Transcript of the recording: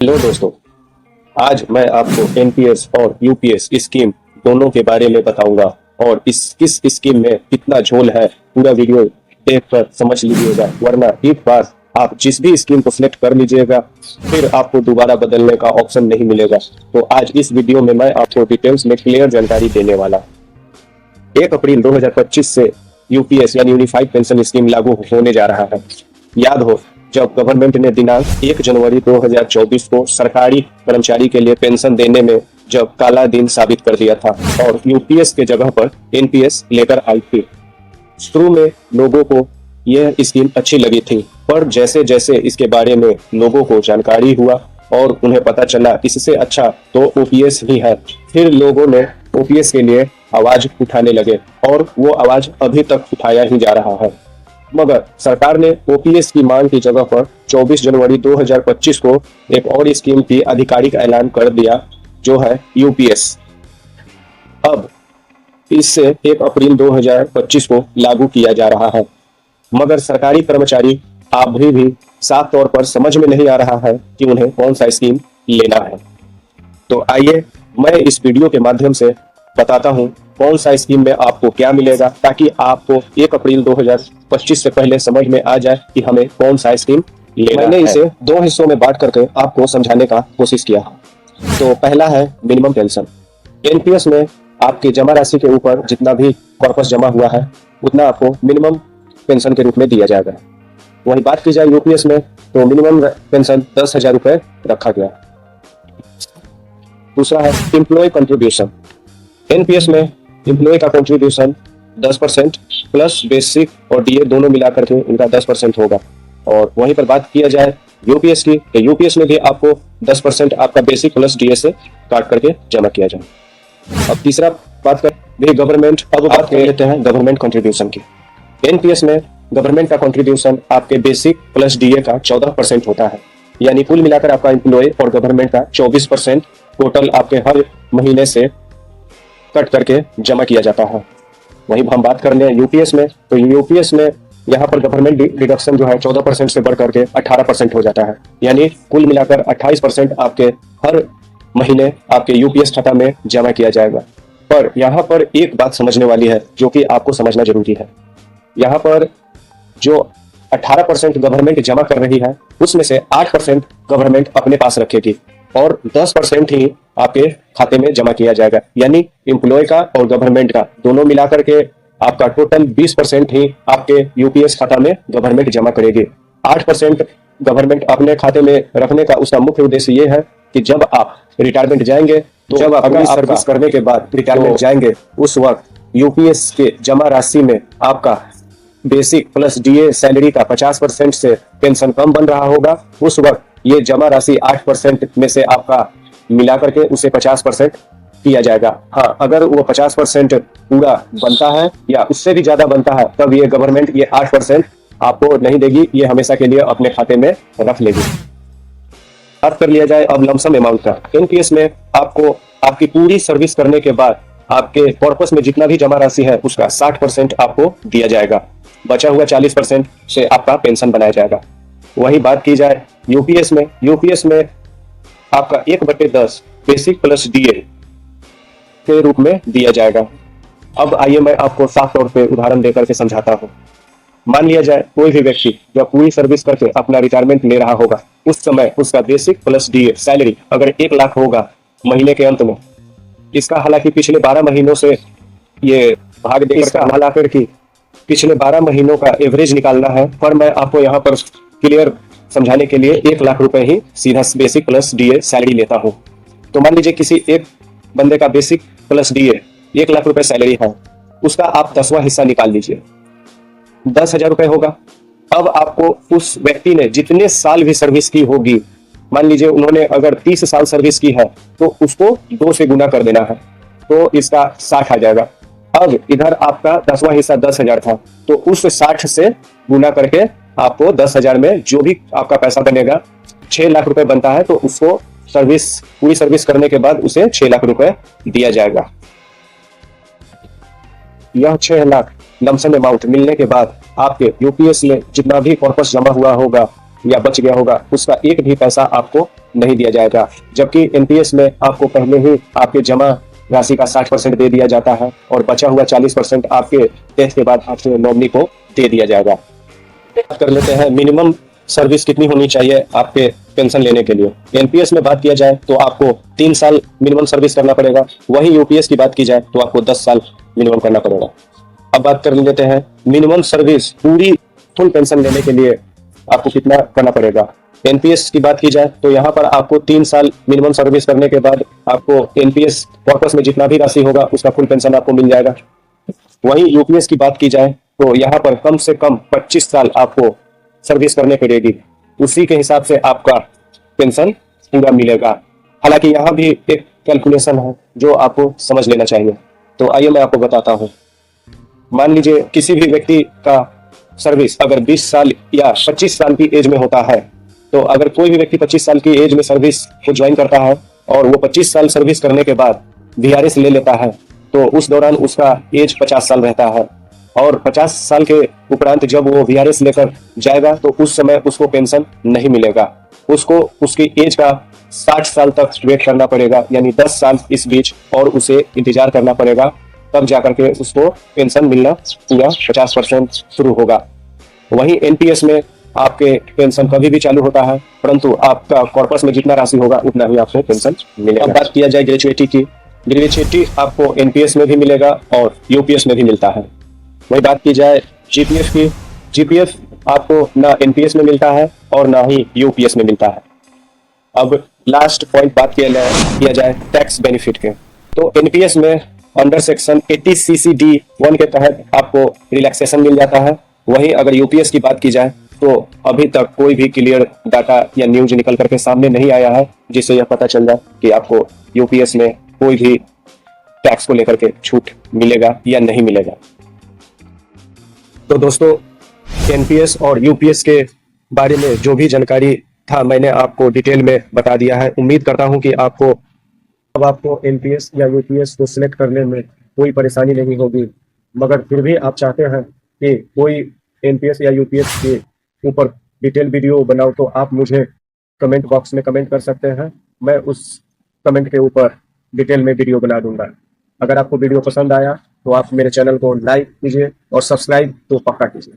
Hello दोस्तों, आज मैं आपको एनपीएस और यूपीएस स्कीम दोनों के बारे में बताऊंगा और इस किस स्कीम में कितना झोल है पूरा वीडियो देखकर समझ लीजिएगा, वरना एक बार आप जिस भी स्कीम को सिलेक्ट कर लीजिएगा फिर आपको दोबारा बदलने का ऑप्शन नहीं मिलेगा। तो आज इस वीडियो में मैं आपको डिटेल्स में क्लियर जानकारी देने वाला। 1 अप्रैल 2025 से यूपीएस यानी यूनिफाइड पेंशन स्कीम लागू होने जा रहा है। याद हो, जब गवर्नमेंट ने दिनांक 1 जनवरी 2024 को सरकारी कर्मचारी के लिए पेंशन देने में जब काला दिन साबित कर दिया था और यूपीएस के जगह पर एनपीएस लेकर आई थी। शुरू में लोगों को यह स्कीम अच्छी लगी थी, पर जैसे जैसे इसके बारे में लोगों को जानकारी हुआ और उन्हें पता चला इससे अच्छा तो ओपीएस ही है, फिर लोगों ने ओपीएस के लिए आवाज उठाने लगे और वो आवाज अभी तक उठाया ही जा रहा है। मगर सरकार ने ओपीएस की मांग की जगह पर 24 जनवरी 2025 को एक और स्कीम की आधिकारिक ऐलान कर दिया, जो है यूपीएस। अब इससे 1 अप्रैल 2025 को लागू किया जा रहा है, मगर सरकारी कर्मचारी अभी भी साफ तौर पर समझ में नहीं आ रहा है कि उन्हें कौन सा स्कीम लेना है। तो आइए मैं इस वीडियो के माध्यम से बताता हूं कौन सा स्कीम में आपको क्या मिलेगा, ताकि आपको 1 अप्रैल 2025 से पहले समझ में आ जाए कि हमें कौन सा स्कीम लेना है। मैंने इसे 2 हिस्सों में बांट करके आपको समझाने का कोशिश किया। तो पहला है मिनिमम पेंशन। एनपीएस में आपकी जमा राशि के ऊपर जितना भी कॉर्पस जमा हुआ है उतना आपको मिनिमम पेंशन के रूप में दिया जाएगा। वही बात की जाए यूपीएस में तो मिनिमम पेंशन 10,000 रुपए रखा गया। दूसरा है एम्प्लॉय कंट्रीब्यूशन। एनपीएस में एम्प्लॉय का कंट्रीब्यूशन 10% प्लस बेसिक और डीए दोनों मिलाकर के उनका 10% होगा। और वहीं पर बात किया जाए यूपीएस की, तो यूपीएस में भी आपको 10% आपका बेसिक प्लस डीए से काट करके जमा किया जाए। अब तीसरा बात करें गवर्नमेंट, अब बात कर लेते हैं गवर्नमेंट कंट्रीब्यूशन की। एनपीएस में गवर्नमेंट का कंट्रीब्यूशन आपके बेसिक प्लस डीए का 14% होता है, यानी कुल मिलाकर आपका एम्प्लॉय और गवर्नमेंट का 24% टोटल आपके हर महीने से कट करके जमा किया जाता है। वहीं हम बात कर लें यूपीएस में, तो यूपीएस में यहाँ पर गवर्नमेंट डिडक्शन जो है 14% से बढ़ करके 18% हो जाता है, यानी कुल मिलाकर 28% आपके हर महीने आपके यूपीएस खाता में जमा किया जाएगा। पर यहाँ पर एक बात समझने वाली है जो कि आपको समझना जरूरी है। यहाँ पर जो 18% गवर्नमेंट जमा कर रही है उसमें से 8% गवर्नमेंट अपने पास रखेगी और 10% ही आपके खाते में जमा किया जाएगा, यानी एम्प्लॉय का और गवर्नमेंट का दोनों मिलाकर के आपका टोटल 20% ही आपके यूपीएस खाता में गवर्नमेंट जमा करेगी। 8% गवर्नमेंट अपने खाते में रखने का उसका मुख्य उद्देश्य ये है कि जब आप रिटायरमेंट जाएंगे, तो जब अगर सर्विस करने के बाद रिटायरमेंट जाएंगे उस वक्त यूपीएस के जमा राशि में आपका बेसिक प्लस डीए सैलरी का 50% से पेंशन कम बन रहा होगा। उस वक्त ये जमा राशि 8% में से आपका मिला करके उसे 50% किया जाएगा। हाँ, अगर वो 50% पूरा बनता है या उससे भी ज्यादा बनता है तब ये गवर्नमेंट ये 8% आपको नहीं देगी, ये हमेशा के लिए अपने खाते में रख लेगी। बात कर लिया जाए अब लमसम अमाउंट का। एनपीएस में आपको आपकी पूरी सर्विस करने के बाद आपके कॉर्पस में जितना भी जमा राशि है उसका 60% आपको दिया जाएगा, बचा हुआ 40% से आपका पेंशन बनाया जाएगा। वही बात की जाए यूपीएस में आपका 1/10 बेसिक प्लस डीए के रूप में दिया जाएगा। अब आइए मैं आपको साफ तौर पे उदाहरण देकर के समझाता हूँ। मान लिया जाए कोई भी व्यक्ति जब पूरी सर्विस करके अपना रिटायरमेंट ले रहा होगा, उस समय उसका बेसिक प्लस डीए सैलरी अगर 1 लाख होगा महीने के अंत में, इसका हालांकि पिछले 12 महीनों से ये भाग देकर की पिछले 12 महीनों का एवरेज निकालना है, पर मैं आपको यहाँ पर क्लियर समझाने के लिए 1 लाख रुपए ही सीधा बेसिक प्लस डीए सैलरी लेता हूँ। तो मान लीजिए किसी एक बंदे का बेसिक प्लस डीए 1 लाख रुपए सैलरी है, उसका आप 10वां हिस्सा निकाल लीजिए, 10,000 रुपए होगा। अब आपको उस व्यक्ति ने जितने साल भी सर्विस की होगी, मान लीजिए उन्होंने अगर 30 साल सर्विस की है तो उसको 2 से गुना कर देना है, तो इसका 60 आ जाएगा। अब इधर आपका 10वां हिस्सा 10,000 था, तो उस 60 से गुना करके आपको 10,000 में जो भी आपका पैसा बनेगा 6 लाख रुपए बनता है, तो उसको पूरी सर्विस करने के बाद उसे 6 लाख रुपए दिया जाएगा। यह 6 लाख लमसम अमाउंट मिलने के बाद आपके यूपीएस में जितना भी कॉर्पस जमा हुआ होगा या बच गया होगा उसका एक भी पैसा आपको नहीं दिया जाएगा। जबकि एनपीएस में आपको पहले ही आपके जमा राशि का 60% दे दिया जाता है और बचा हुआ 40% आपके डेथ के बाद आपके नॉमिनी को दे दिया जाएगा। बात कर लेते हैं मिनिमम सर्विस कितनी होनी चाहिए आपके पेंशन लेने के लिए। एनपीएस में बात किया जाए तो आपको 3 साल मिनिमम सर्विस करना पड़ेगा, वहीं यूपीएस की बात की जाए तो आपको 10 साल मिनिमम करना पड़ेगा। अब बात कर लेते हैं मिनिमम सर्विस पूरी फुल पेंशन लेने के लिए आपको कितना करना पड़ेगा। एनपीएस की बात की जाए तो यहाँ पर आपको 3 साल मिनिमम सर्विस करने के बाद आपको एनपीएस कॉर्पस में जितना भी राशि होगा उसका फुल पेंशन आपको मिल जाएगा। वहीं यूपीएस की बात की जाए तो यहाँ पर कम से कम 25 साल आपको सर्विस करने पड़ेगी, उसी के हिसाब से आपका पेंशन पूरा मिलेगा। हालांकि यहाँ भी एक कैलकुलेशन है जो आपको समझ लेना चाहिए। तो आइए मैं आपको बताता हूँ। मान लीजिए किसी भी व्यक्ति का सर्विस अगर 20 साल या 25 साल की एज में होता है, तो अगर कोई भी व्यक्ति 25 साल की एज में सर्विस को ज्वाइन करता है और वो 25 साल सर्विस करने के बाद वीआरएस ले लेता है, तो उस दौरान उसका एज 50 साल रहता है और 50 साल के उपरांत जब वो वीआरएस लेकर जाएगा तो उस समय उसको पेंशन नहीं मिलेगा। उसको उसकी एज का 60 साल तक वेट करना पड़ेगा, यानी 10 साल इस बीच और उसे इंतजार करना पड़ेगा, तब जाकर के उसको पेंशन मिलना पूरा 50% शुरू होगा। वहीं एनपीएस में आपके पेंशन कभी भी चालू होता है, परंतु आपका कॉर्पस में जितना राशि होगा उतना ही आपको पेंशन मिलेगा। अब बात किया जाए ग्रेचुइटी की। ग्रेचुइटी आपको एनपीएस में भी मिलेगा और यूपीएस में भी मिलता है। वही बात की जाए जीपीएफ की। जीपीएफ आपको ना एनपीएस में मिलता है और ना ही यूपीएस में मिलता है। अब लास्ट पॉइंट बात किया जाए टैक्स बेनिफिट के। तो एनपीएस में अंडर सेक्शन 80CC(d)(1) के तहत आपको रिलैक्सेशन मिल जाता है। वहीं अगर यूपीएस की बात की जाए तो अभी तक कोई भी क्लियर डाटा या न्यूज निकल करके सामने नहीं आया है जिससे यह पता चल जाए कि आपको यूपीएस में कोई भी टैक्स को लेकर के छूट मिलेगा या नहीं मिलेगा। तो दोस्तों, एनपीएस और यूपीएस के बारे में जो भी जानकारी था मैंने आपको डिटेल में बता दिया है। उम्मीद करता हूं कि आपको एनपीएस या यूपीएस को सिलेक्ट करने में कोई परेशानी नहीं होगी। मगर फिर भी आप चाहते हैं कि कोई एनपीएस या यूपीएस के ऊपर डिटेल वीडियो बनाओ तो आप मुझे कमेंट बॉक्स में कमेंट कर सकते हैं। मैं उस कमेंट के ऊपर डिटेल में वीडियो बना दूंगा। अगर आपको वीडियो पसंद आया तो आप मेरे चैनल को लाइक कीजिए और सब्सक्राइब तो पक्का कीजिए।